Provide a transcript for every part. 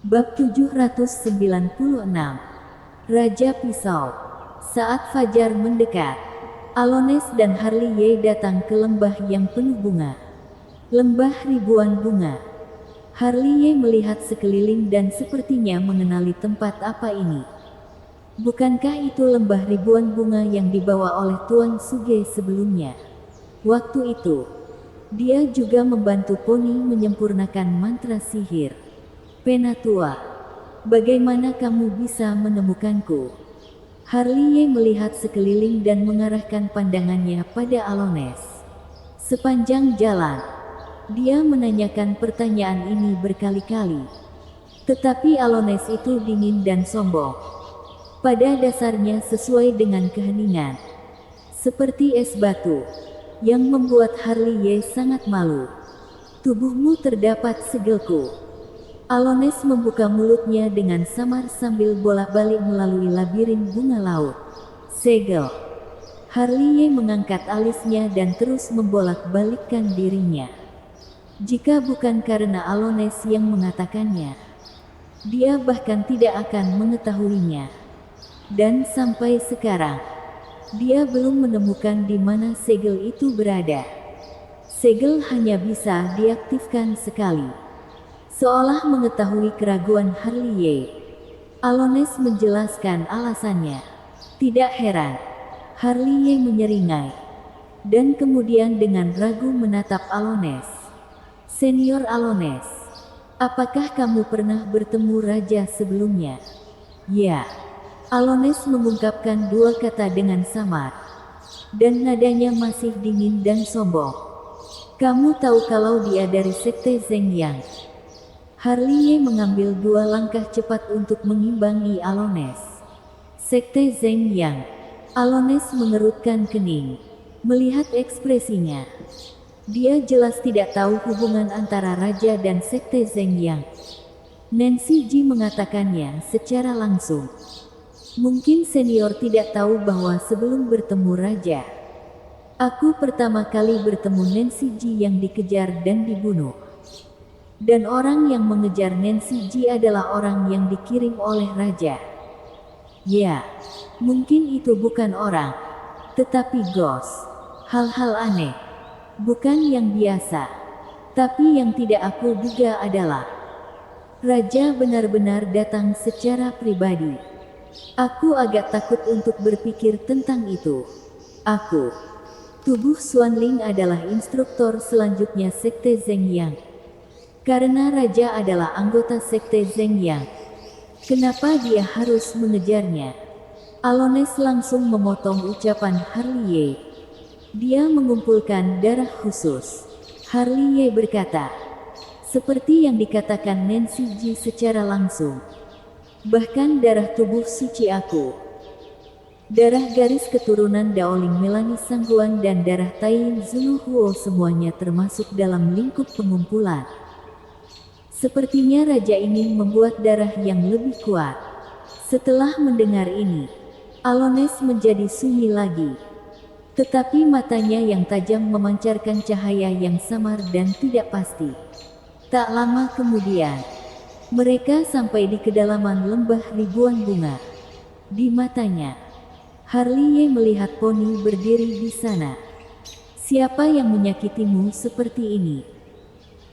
Bab 796. Raja Pisau. Saat fajar mendekat, Alones dan Harley datang ke lembah yang penuh bunga. Lembah ribuan bunga. Harley melihat sekeliling dan sepertinya mengenali tempat apa ini. Bukankah itu lembah ribuan bunga yang dibawa oleh Tuan Suge sebelumnya? Waktu itu, dia juga membantu Poni menyempurnakan mantra sihir. Penatua, bagaimana kamu bisa menemukanku? Harley melihat sekeliling dan mengarahkan pandangannya pada Alones. Sepanjang jalan, dia menanyakan pertanyaan ini berkali-kali. Tetapi Alones itu dingin dan sombong. Pada dasarnya sesuai dengan keheningan. Seperti es batu, yang membuat Harley sangat malu. Tubuhmu terdapat segelku. Alones membuka mulutnya dengan samar sambil bolak-balik melalui labirin bunga laut. Segel. Harley mengangkat alisnya dan terus membolak-balikkan dirinya. Jika bukan karena Alones yang mengatakannya, dia bahkan tidak akan mengetahuinya. Dan sampai sekarang, dia belum menemukan di mana segel itu berada. Segel hanya bisa diaktifkan sekali. Seolah mengetahui keraguan Harley, Alones menjelaskan alasannya. Tidak heran, Harley menyeringai. Dan kemudian dengan ragu menatap Alones. Senior Alones, apakah kamu pernah bertemu raja sebelumnya? Ya. Alones mengungkapkan dua kata dengan samar. Dan nadanya masih dingin dan sombong. Kamu tahu kalau dia dari Sekte Zeng Yang? Harley mengambil dua langkah cepat untuk mengimbangi Alones. Sekte Zeng Yang. Alones mengerutkan kening. Melihat ekspresinya, dia jelas tidak tahu hubungan antara raja dan Sekte Zeng Yang. Nancy Ji mengatakannya secara langsung. Mungkin senior tidak tahu bahwa sebelum bertemu raja, aku pertama kali bertemu Nancy Ji yang dikejar dan dibunuh. Dan orang yang mengejar Nancy Ji adalah orang yang dikirim oleh raja. Ya, mungkin itu bukan orang, tetapi ghost. Hal-hal aneh, bukan yang biasa. Tapi yang tidak aku duga adalah raja benar-benar datang secara pribadi. Aku agak takut untuk berpikir tentang itu. Tubuh Xuanling adalah instruktur selanjutnya Sekte Zeng Yang. Karena raja adalah anggota Sekte Zeng Yang, kenapa dia harus mengejarnya? Alones langsung memotong ucapan Harley. Dia mengumpulkan darah khusus. Harley berkata, seperti yang dikatakan Nancy Ji secara langsung. Bahkan darah tubuh suci aku. Darah garis keturunan Daoling Melani Sangguan dan darah Taiyin Zulu Huo semuanya termasuk dalam lingkup pengumpulan. Sepertinya raja ini membuat darah yang lebih kuat. Setelah mendengar ini, Alones menjadi sunyi lagi. Tetapi matanya yang tajam memancarkan cahaya yang samar dan tidak pasti. Tak lama kemudian, mereka sampai di kedalaman lembah ribuan bunga. Di matanya, Harley melihat Poni berdiri di sana. Siapa yang menyakitimu seperti ini?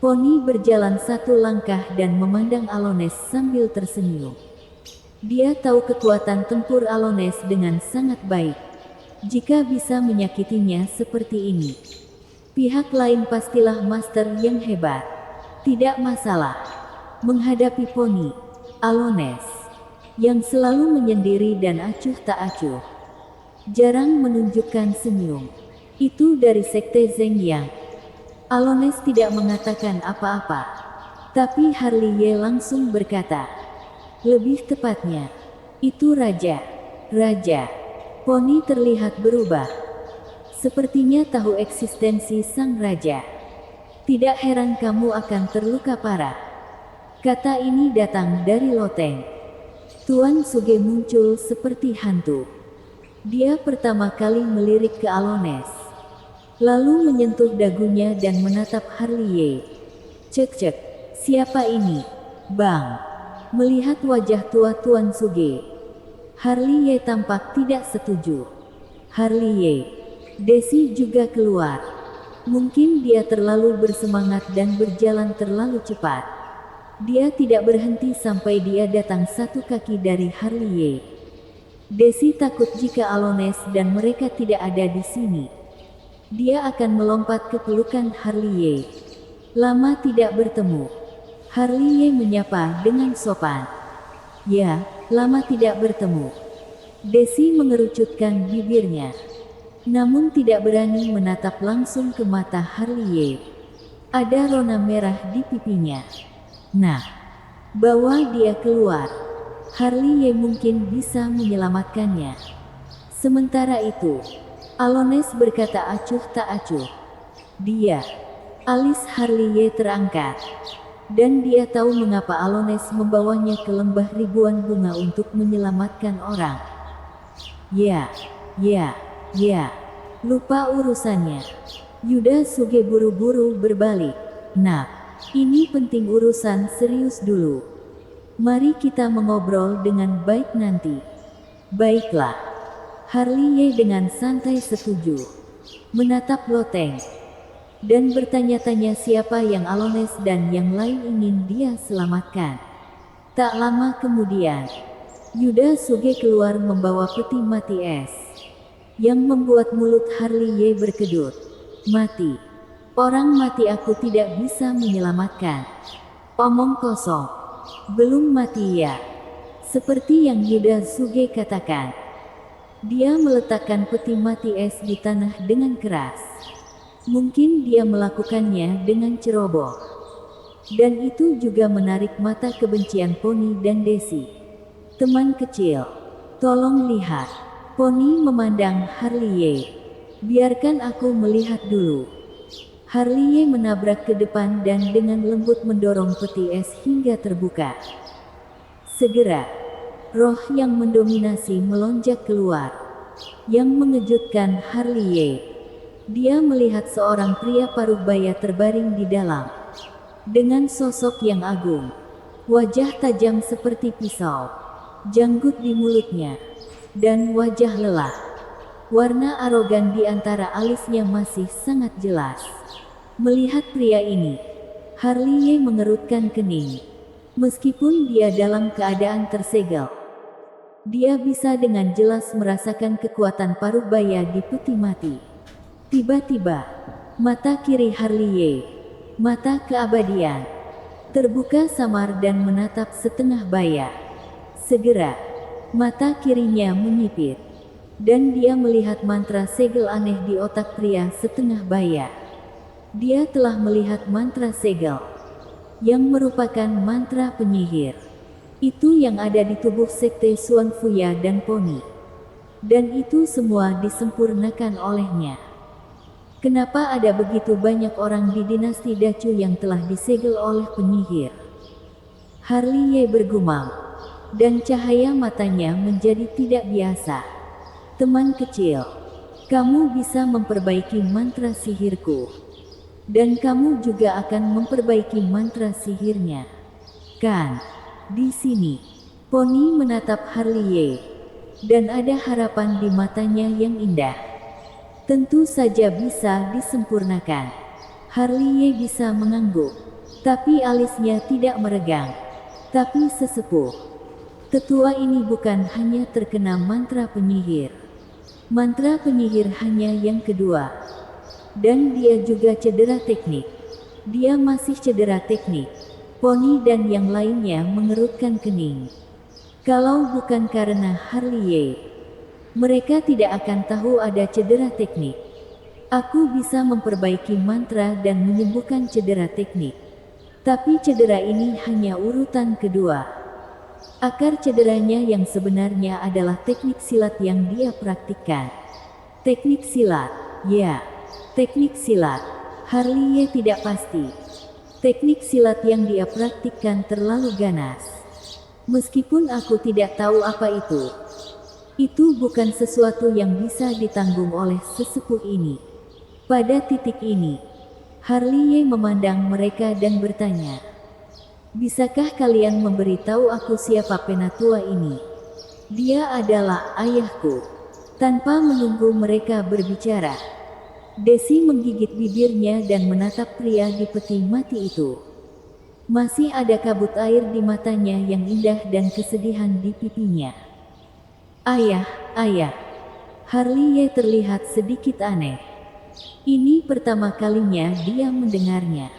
Poni berjalan satu langkah dan memandang Alones sambil tersenyum. Dia tahu kekuatan tempur Alones dengan sangat baik. Jika bisa menyakitinya seperti ini, pihak lain pastilah master yang hebat. Tidak masalah menghadapi Poni, Alones, yang selalu menyendiri dan acuh tak acuh. Jarang menunjukkan senyum. Itu dari Sekte Zeng Yang. Alones tidak mengatakan apa-apa. Tapi Harley langsung berkata. Lebih tepatnya, itu raja. Raja. Poni terlihat berubah. Sepertinya tahu eksistensi sang raja. Tidak heran kamu akan terluka parah. Kata ini datang dari loteng. Tuan Suge muncul seperti hantu. Dia pertama kali melirik ke Alones. Lalu menyentuh dagunya dan menatap Harley. Cek-cek, siapa ini? Bang. melihat wajah tua Tuan Suge. Harley Ye tampak tidak setuju. Harley Ye. Desi juga keluar. Mungkin dia terlalu bersemangat dan berjalan terlalu cepat. Dia tidak berhenti sampai dia datang satu kaki dari Harley Ye. Desi takut jika Alones dan mereka tidak ada di sini. Dia akan melompat ke pelukan Harley Ye. Lama tidak bertemu. Harley Ye menyapa dengan sopan. Ya, lama tidak bertemu. Desi mengerucutkan bibirnya. Namun tidak berani menatap langsung ke mata Harley Ye. Ada rona merah di pipinya. Nah, bawa dia keluar. Harley Ye mungkin bisa menyelamatkannya. Sementara itu, Alones berkata acuh tak acuh. Dia. Alis Harley Ye terangkat. Dan dia tahu mengapa Alones membawanya ke lembah ribuan bunga untuk menyelamatkan orang. Ya. Lupa urusannya. Yuda Suge buru-buru berbalik. Nah, ini penting, urusan serius dulu. Mari kita mengobrol dengan baik nanti. Baiklah. Harley Ye dengan santai setuju. Menatap loteng. Dan bertanya-tanya siapa yang Alones dan yang lain ingin dia selamatkan. Tak lama kemudian, Yuda Suge keluar membawa peti mati es. Yang membuat mulut Harley Ye berkedut. Mati. Orang mati aku tidak bisa menyelamatkan. Omong kosong. Belum mati ya. Seperti yang Yuda Suge katakan. Dia meletakkan peti mati es di tanah dengan keras. Mungkin dia melakukannya dengan ceroboh. Dan itu juga menarik mata kebencian Poni dan Desi. Teman kecil, tolong lihat. Poni memandang Harley Ye. Biarkan aku melihat dulu. Harley Ye menabrak ke depan dan dengan lembut mendorong peti es hingga terbuka. Segera, roh yang mendominasi melonjak keluar. Yang mengejutkan Harley Ye. Dia melihat seorang pria parubaya terbaring di dalam. Dengan sosok yang agung. Wajah tajam seperti pisau. Janggut di mulutnya. Dan wajah lelah. Warna arogan di antara alisnya masih sangat jelas. Melihat pria ini, Harley Ye mengerutkan kening. Meskipun dia dalam keadaan tersegel, dia bisa dengan jelas merasakan kekuatan parubaya di peti mati. Tiba-tiba, mata kiri Harley Ye, mata keabadian, terbuka samar dan menatap setengah baya. Segera, mata kirinya menyipit. Dan dia melihat mantra segel aneh di otak pria setengah baya. Dia telah melihat mantra segel, yang merupakan mantra penyihir. Itu yang ada di tubuh sekte Suan Fuya dan Poni. Dan itu semua disempurnakan olehnya. Kenapa ada begitu banyak orang di dinasti Dacu yang telah disegel oleh penyihir? Harley Ye bergumam. Dan cahaya matanya menjadi tidak biasa. Teman kecil, kamu bisa memperbaiki mantra sihirku. Dan kamu juga akan memperbaiki mantra sihirnya. Kan? Di sini, Poni menatap Harley Ye. Dan ada harapan di matanya yang indah. Tentu saja bisa disempurnakan. Harley Ye bisa mengangguk. Tapi alisnya tidak meregang. Tapi sesepuh. Tetua ini bukan hanya terkena mantra penyihir. Mantra penyihir hanya yang kedua. Dan dia juga cedera teknik. Dia masih cedera teknik. Poni dan yang lainnya mengerutkan kening. Kalau bukan karena Harley Ye, mereka tidak akan tahu ada cedera teknik. Aku bisa memperbaiki mantra dan menyembuhkan cedera teknik. Tapi cedera ini hanya urutan kedua. Akar cederanya yang sebenarnya adalah teknik silat yang dia praktikkan. Teknik silat, ya. Teknik silat. Harley Ye tidak pasti. Teknik silat yang dia praktikkan terlalu ganas. Meskipun aku tidak tahu apa itu. Itu bukan sesuatu yang bisa ditanggung oleh sesepuh ini. Pada titik ini, Harley Ye memandang mereka dan bertanya, Bisakah kalian memberitahu aku siapa penatua ini? Dia adalah ayahku. Tanpa menunggu mereka berbicara, Desi menggigit bibirnya dan menatap pria di peti mati itu. Masih ada kabut air di matanya yang indah dan kesedihan di pipinya. Ayah, ayah. Harley terlihat sedikit aneh. Ini pertama kalinya dia mendengarnya.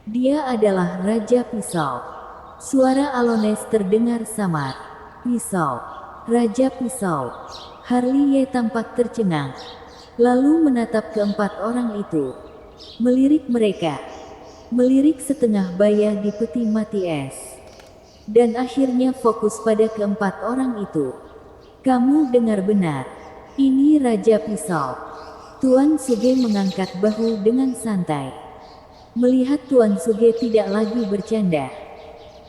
Dia adalah Raja Pisau. Suara Alones terdengar samar. Pisau. Raja Pisau. Harley tampak tercengang. Lalu menatap keempat orang itu. Melirik mereka. Melirik setengah baya di peti mati es. Dan akhirnya fokus pada keempat orang itu. Kamu dengar benar. Ini Raja Pisau. Tuan Suge mengangkat bahu dengan santai. Melihat Tuan Suge tidak lagi bercanda,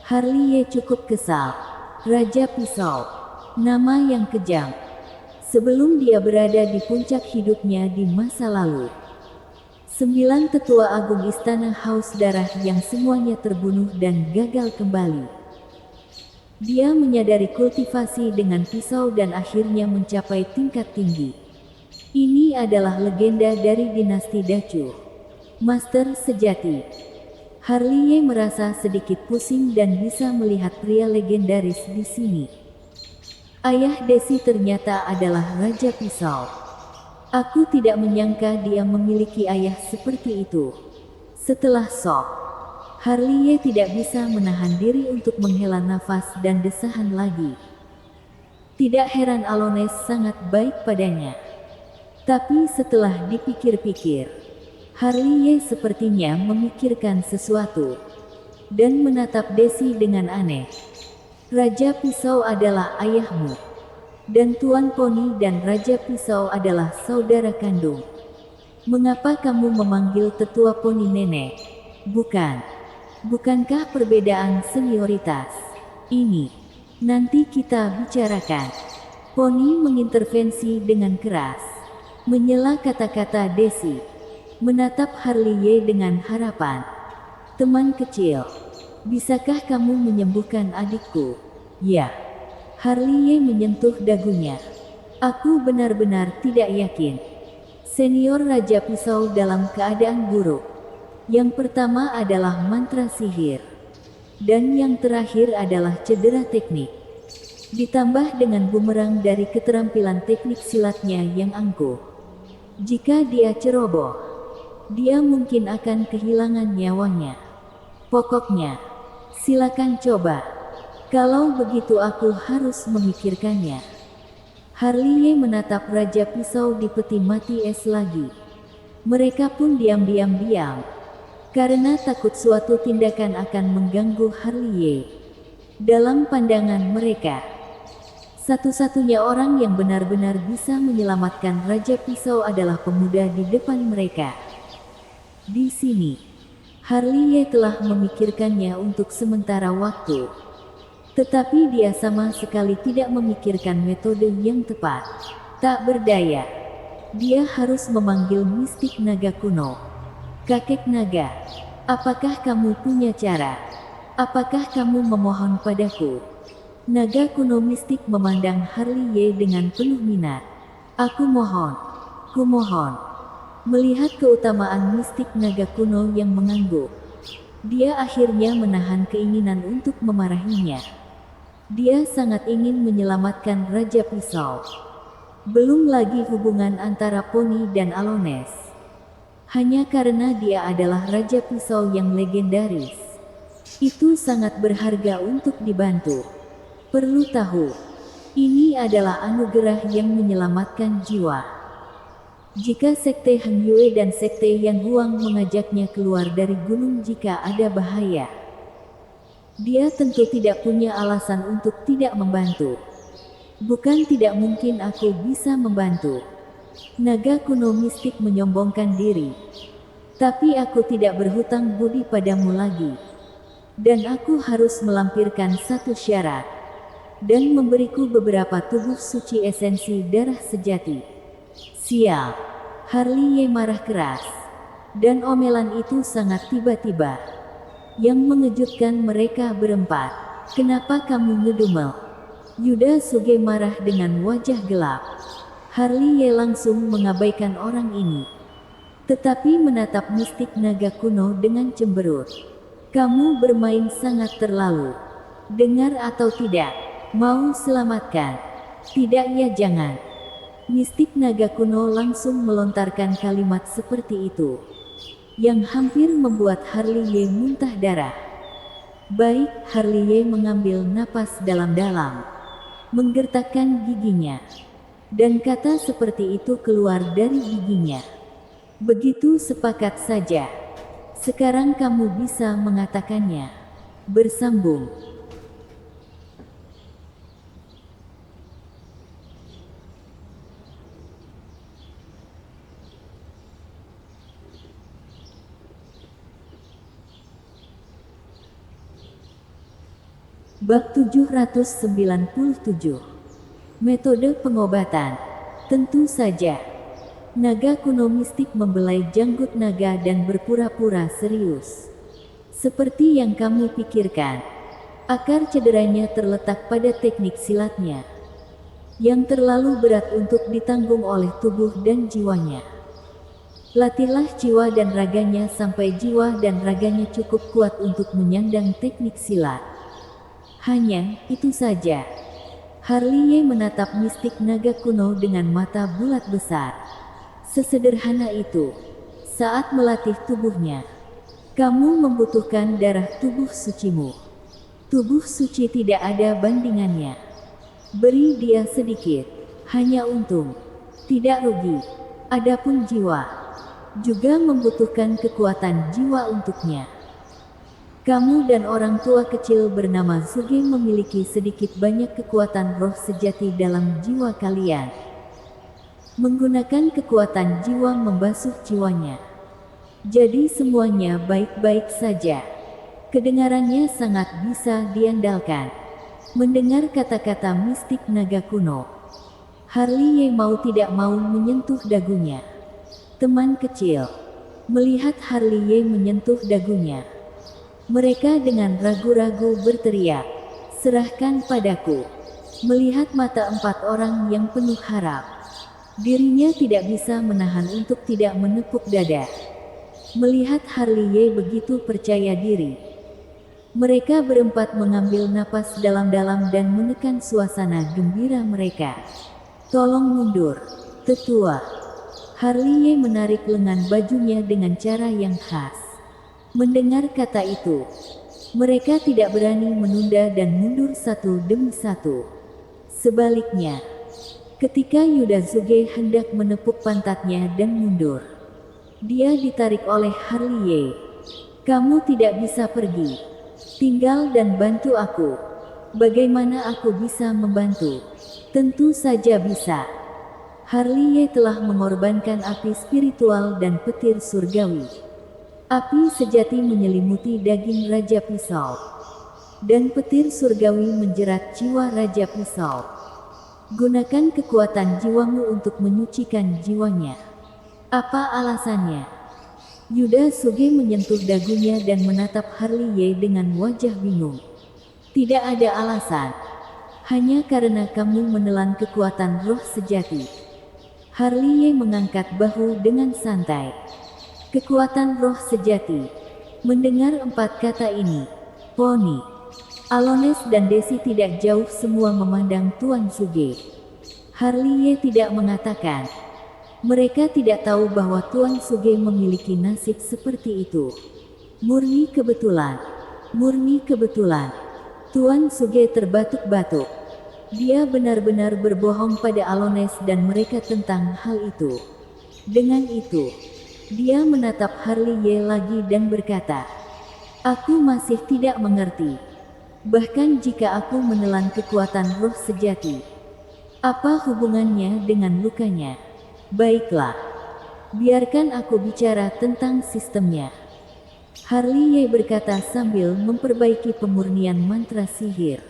Harley cukup kesal. Raja Pisau, nama yang kejam. Sebelum dia berada di puncak hidupnya di masa lalu. 9 tetua agung istana Haus Darah yang semuanya terbunuh dan gagal kembali. Dia menyadari kultivasi dengan pisau dan akhirnya mencapai tingkat tinggi. Ini adalah legenda dari dinasti Dacu. Master sejati. Harley merasa sedikit pusing dan bisa melihat pria legendaris di sini. Ayah Desi ternyata adalah Raja Pisau. Aku tidak menyangka dia memiliki ayah seperti itu. Setelah shock, Harley tidak bisa menahan diri untuk menghela nafas dan desahan lagi. Tidak heran Alones sangat baik padanya. Tapi setelah dipikir-pikir, Harley sepertinya memikirkan sesuatu dan menatap Desi dengan aneh. Raja Pisau adalah ayahmu, dan Tuan Poni dan Raja Pisau adalah saudara kandung. Mengapa kamu memanggil tetua Poni nenek? Bukankah perbedaan senioritas? Ini nanti kita bicarakan. Poni mengintervensi dengan keras, menyela kata-kata Desi. Menatap Harley dengan harapan. Teman kecil, bisakah kamu menyembuhkan adikku? Ya. Harley menyentuh dagunya. Aku benar-benar tidak yakin. Senior Raja Pisau dalam keadaan buruk. Yang pertama adalah mantra sihir. Dan yang terakhir adalah cedera teknik. Ditambah dengan bumerang dari keterampilan teknik silatnya yang angkuh. Jika dia ceroboh, dia mungkin akan kehilangan nyawanya. Pokoknya, silakan coba. Kalau begitu aku harus memikirkannya. Harley menatap Raja Pisau di peti mati es lagi. Mereka pun diam, karena takut suatu tindakan akan mengganggu Harley. Dalam pandangan mereka, satu-satunya orang yang benar-benar bisa menyelamatkan Raja Pisau adalah pemuda di depan mereka. Di sini, Harley telah memikirkannya untuk sementara waktu. Tetapi dia sama sekali tidak memikirkan metode yang tepat. Tak berdaya. Dia harus memanggil mistik naga kuno. Kakek naga, apakah kamu punya cara? Apakah kamu memohon padaku? Naga kuno mistik memandang Harley dengan penuh minat. Kumohon. Melihat keutamaan mistik naga kuno yang mengangguk, dia akhirnya menahan keinginan untuk memarahinya. Dia sangat ingin menyelamatkan Raja Pisau. Belum lagi hubungan antara Poni dan Alones. Hanya karena dia adalah Raja Pisau yang legendaris. Itu sangat berharga untuk dibantu. Perlu tahu, ini adalah anugerah yang menyelamatkan jiwa. Jika Sekte Han Yue dan Sekte Yan Huang mengajaknya keluar dari gunung jika ada bahaya, dia tentu tidak punya alasan untuk tidak membantu. Bukan tidak mungkin aku bisa membantu. Naga kuno mistik menyombongkan diri. Tapi aku tidak berhutang budi padamu lagi. Dan aku harus melampirkan satu syarat. Dan memberiku beberapa tubuh suci esensi darah sejati. Sial. Harley marah keras. Dan omelan itu sangat tiba-tiba. yang mengejutkan mereka berempat. Kenapa kamu ngedumel? Yuda Suge marah dengan wajah gelap. Harley Ye langsung mengabaikan orang ini, tetapi menatap mistik naga kuno dengan cemberut. Kamu bermain sangat terlalu. Dengar atau tidak? Mau selamatkan? Tidak ya jangan. Mistik naga kuno langsung melontarkan kalimat seperti itu, yang hampir membuat Harley Ye muntah darah. Baik, Harley Ye mengambil napas dalam-dalam, menggertakkan giginya, dan kata seperti itu keluar dari giginya. Begitu sepakat saja. Sekarang kamu bisa mengatakannya. Bersambung. Bab 797. Metode pengobatan. Tentu saja. Naga kuno mistik membelai janggut naga dan berpura-pura serius. Seperti yang kamu pikirkan. Akar cederanya terletak pada teknik silatnya, yang terlalu berat untuk ditanggung oleh tubuh dan jiwanya. Latihlah jiwa dan raganya sampai jiwa dan raganya cukup kuat untuk menyandang teknik silat. Hanya itu saja. Harley Ye menatap mistik naga kuno dengan mata bulat besar. Sesederhana itu. Saat melatih tubuhnya, kamu membutuhkan darah tubuh sucimu. Tubuh suci tidak ada bandingannya. Beri dia sedikit. Hanya untung. Tidak rugi. Adapun jiwa, juga membutuhkan kekuatan jiwa untuknya. Kamu dan orang tua kecil bernama Suge memiliki sedikit banyak kekuatan roh sejati dalam jiwa kalian. Menggunakan kekuatan jiwa membasuh jiwanya. Jadi semuanya baik-baik saja. Kedengarannya sangat bisa diandalkan. Mendengar kata-kata mistik naga kuno, Harley Ye mau tidak mau menyentuh dagunya. Teman kecil melihat Harley Ye menyentuh dagunya, mereka dengan ragu-ragu berteriak, "Serahkan padaku." Melihat mata empat orang yang penuh harap, dirinya tidak bisa menahan untuk tidak menepuk dada. Melihat Harley Ye begitu percaya diri, mereka berempat mengambil napas dalam-dalam dan menekan suasana gembira mereka. "Tolong mundur, tetua." Harley Ye menarik lengan bajunya dengan cara yang khas. Mendengar kata itu, mereka tidak berani menunda dan mundur satu demi satu. Sebaliknya, ketika Yuda Suge hendak menepuk pantatnya dan mundur, dia ditarik oleh Harley Ye. "Kamu tidak bisa pergi. Tinggal dan bantu aku." "Bagaimana aku bisa membantu?" "Tentu saja bisa." Harley Ye telah mengorbankan api spiritual dan petir surgawi. Api sejati menyelimuti daging Raja Pisau, dan petir surgawi menjerat jiwa Raja Pisau. Gunakan kekuatan jiwamu untuk menyucikan jiwanya. Apa alasannya? Yuda Suge menyentuh dagunya dan menatap Harley Ye dengan wajah bingung. Tidak ada alasan. Hanya karena kamu menelan kekuatan roh sejati. Harley Ye mengangkat bahu dengan santai. Kekuatan roh sejati. Mendengar empat kata ini, Pony, Alones dan Desi tidak jauh semua memandang Tuan Suge. Harley Ye tidak mengatakan. Mereka tidak tahu bahwa Tuan Suge memiliki nasib seperti itu. Murni kebetulan. Murni kebetulan. Tuan Suge terbatuk-batuk. Dia benar-benar berbohong pada Alones dan mereka tentang hal itu. Dengan itu, dia menatap Harley Ye lagi dan berkata, "Aku masih tidak mengerti. Bahkan jika aku menelan kekuatan roh sejati, apa hubungannya dengan lukanya? Baiklah, biarkan aku bicara tentang sistemnya." Harley Ye berkata sambil memperbaiki pemurnian mantra sihir,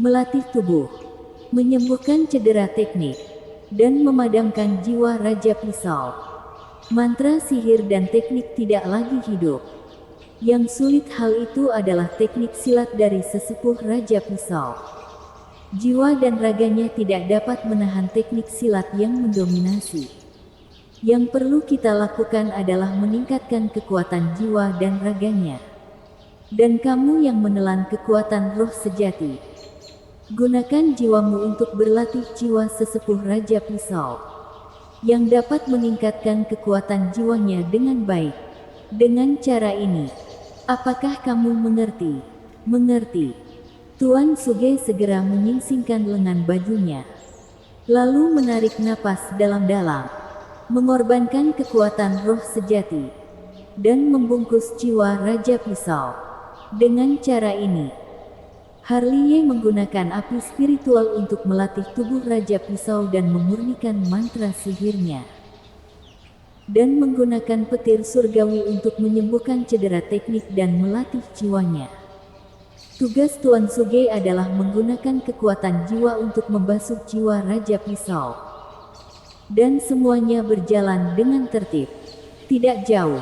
melatih tubuh, menyembuhkan cedera teknik, dan memadamkan jiwa Raja Pisau. Mantra sihir dan teknik tidak lagi hidup. Yang sulit hal itu adalah teknik silat dari sesepuh Raja Pisau. Jiwa dan raganya tidak dapat menahan teknik silat yang mendominasi. Yang perlu kita lakukan adalah meningkatkan kekuatan jiwa dan raganya. Dan kamu yang menelan kekuatan roh sejati, gunakan jiwamu untuk berlatih jiwa sesepuh Raja Pisau, yang dapat meningkatkan kekuatan jiwanya dengan baik. Dengan cara ini, apakah kamu mengerti? Mengerti. Tuan Suge segera menyingsingkan lengan bajunya, lalu menarik napas dalam-dalam, mengorbankan kekuatan roh sejati, dan membungkus jiwa Raja Pisau. Dengan cara ini, Harliye menggunakan api spiritual untuk melatih tubuh Raja Pisau dan memurnikan mantra sihirnya. Dan menggunakan petir surgawi untuk menyembuhkan cedera teknik dan melatih jiwanya. Tugas Tuan Suge adalah menggunakan kekuatan jiwa untuk membasuh jiwa Raja Pisau. Dan semuanya berjalan dengan tertib. Tidak jauh.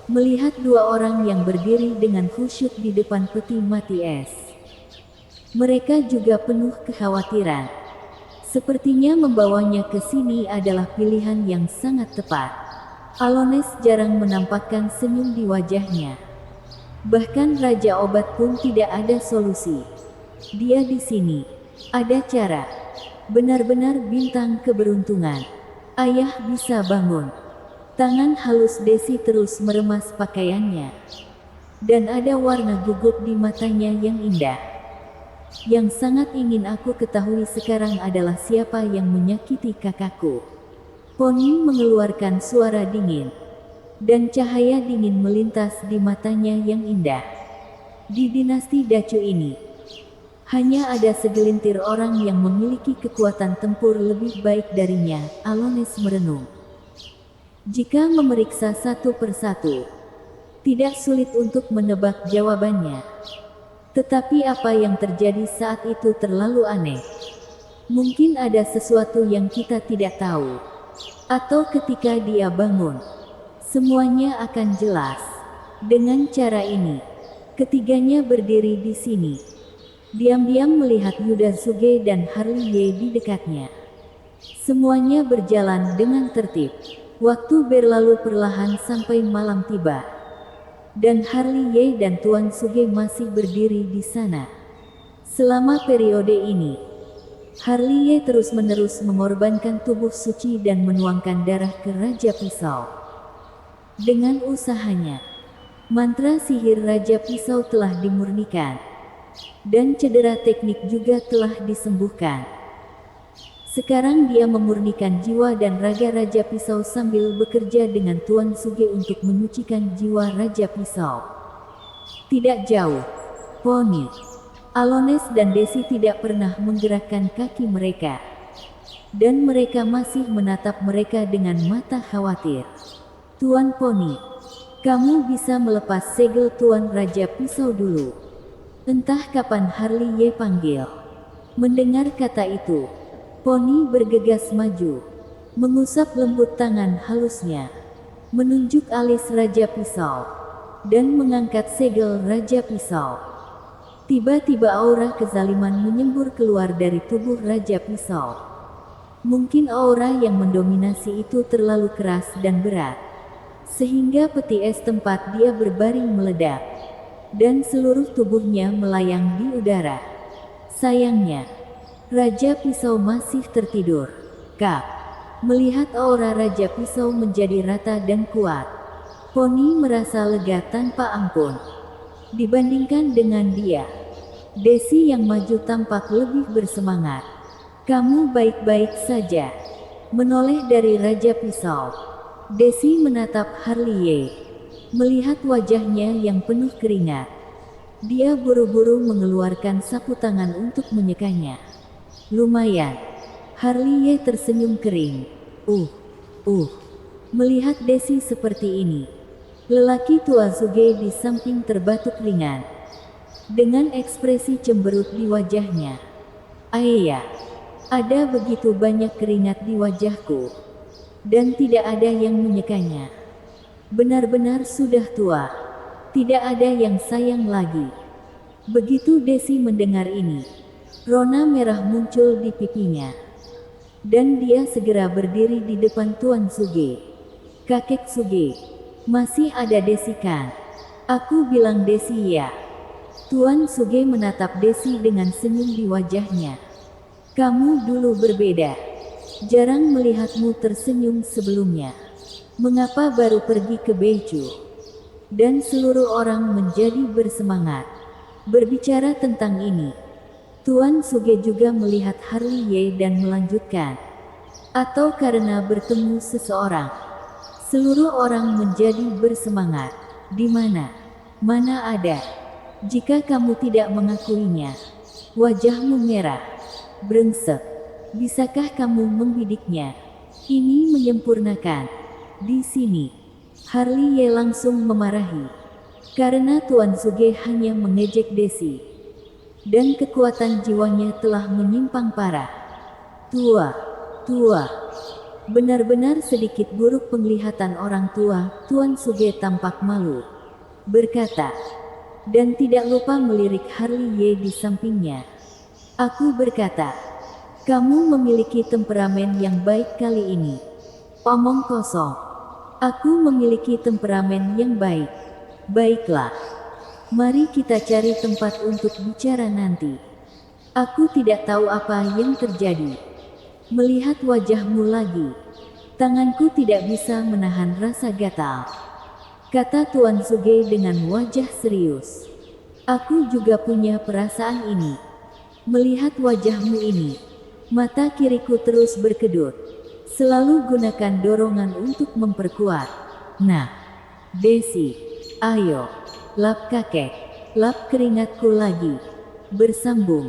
Melihat dua orang yang berdiri dengan khusyuk di depan peti mati es. Mereka juga penuh kekhawatiran. Sepertinya membawanya ke sini adalah pilihan yang sangat tepat. Alones jarang menampakkan senyum di wajahnya. Bahkan Raja Obat pun tidak ada solusi. Dia di sini. Ada cara. Benar-benar bintang keberuntungan. Ayah bisa bangun. Tangan halus Desi terus meremas pakaiannya. Dan ada warna gugup di matanya yang indah. Yang sangat ingin aku ketahui sekarang adalah siapa yang menyakiti kakakku. Poni mengeluarkan suara dingin. Dan cahaya dingin melintas di matanya yang indah. Di dinasti Dacu ini, hanya ada segelintir orang yang memiliki kekuatan tempur lebih baik darinya, Alones merenung. Jika memeriksa satu persatu, tidak sulit untuk menebak jawabannya. Tetapi apa yang terjadi saat itu terlalu aneh. Mungkin ada sesuatu yang kita tidak tahu. Atau ketika dia bangun, semuanya akan jelas. Dengan cara ini, ketiganya berdiri di sini. Diam-diam melihat Yuda Suge dan Harliye di dekatnya. Semuanya berjalan dengan tertib. Waktu berlalu perlahan sampai malam tiba. Dan Harliye dan Tuan Suge masih berdiri di sana. Selama periode ini, Harliye terus-menerus mengorbankan tubuh suci dan menuangkan darah ke Raja Pisau. Dengan usahanya, mantra sihir Raja Pisau telah dimurnikan. Dan cedera teknik juga telah disembuhkan. Sekarang dia memurnikan jiwa dan raga Raja Pisau sambil bekerja dengan Tuan Suge untuk menyucikan jiwa Raja Pisau. Tidak jauh, Poni, Alones dan Desi tidak pernah menggerakkan kaki mereka. Dan mereka masih menatap mereka dengan mata khawatir. Tuan Poni, kamu bisa melepas segel Tuan Raja Pisau dulu. Entah kapan Harliye panggil. Mendengar kata itu, Poni bergegas maju, mengusap lembut tangan halusnya, menunjuk alis Raja Pisau, dan mengangkat segel Raja Pisau. Tiba-tiba aura kezaliman menyembur keluar dari tubuh Raja Pisau. Mungkin aura yang mendominasi itu terlalu keras dan berat, sehingga peti es tempat dia berbaring meledak, dan seluruh tubuhnya melayang di udara. Sayangnya, Raja Pisau masih tertidur. Kak, melihat aura Raja Pisau menjadi rata dan kuat, Poni merasa lega tanpa ampun. Dibandingkan dengan dia, Desi yang maju tampak lebih bersemangat. Kamu baik-baik saja. Menoleh dari Raja Pisau, Desi menatap Harliye. Melihat wajahnya yang penuh keringat, dia buru-buru mengeluarkan sapu tangan untuk menyekanya. Lumayan. Harliye tersenyum kering. Melihat Desi seperti ini, lelaki tua Suge di samping terbatuk ringan. Dengan ekspresi cemberut di wajahnya. Ayah, ada begitu banyak keringat di wajahku. Dan tidak ada yang menyekanya. Benar-benar sudah tua. Tidak ada yang sayang lagi. Begitu Desi mendengar ini, rona merah muncul di pipinya. Dan dia segera berdiri di depan Tuan Suge. Kakek Suge, masih ada Desi kan? Aku bilang Desi ya. Tuan Suge menatap Desi dengan senyum di wajahnya. Kamu dulu berbeda. Jarang melihatmu tersenyum sebelumnya. Mengapa baru pergi ke Beiju? Dan seluruh orang menjadi bersemangat. Berbicara tentang ini, Tuan Suge juga melihat Harley Ye dan melanjutkan. Atau karena bertemu seseorang. Seluruh orang menjadi bersemangat. Di mana? Mana ada? Jika kamu tidak mengakuinya, wajahmu merah. Brengsek. Bisakah kamu membidiknya? Ini menyempurnakan. Di sini. Harley Ye langsung memarahi. Karena Tuan Suge hanya mengejek Desi. Dan kekuatan jiwanya telah menyimpang parah. Tua. Benar-benar sedikit buruk penglihatan orang tua, Tuan Suge tampak malu. Berkata. Dan tidak lupa melirik Harley Ye di sampingnya. Aku berkata. Kamu memiliki temperamen yang baik kali ini. Omong kosong. Aku memiliki temperamen yang baik. Baiklah. Mari kita cari tempat untuk bicara nanti. Aku tidak tahu apa yang terjadi. Melihat wajahmu lagi. Tanganku tidak bisa menahan rasa gatal. Kata Tuan Suge dengan wajah serius. Aku juga punya perasaan ini. Melihat wajahmu ini. Mata kiriku terus berkedut. Selalu gunakan dorongan untuk memperkuat. Nah, Desi, ayo, lap kakek, lap keringatku lagi. Bersambung.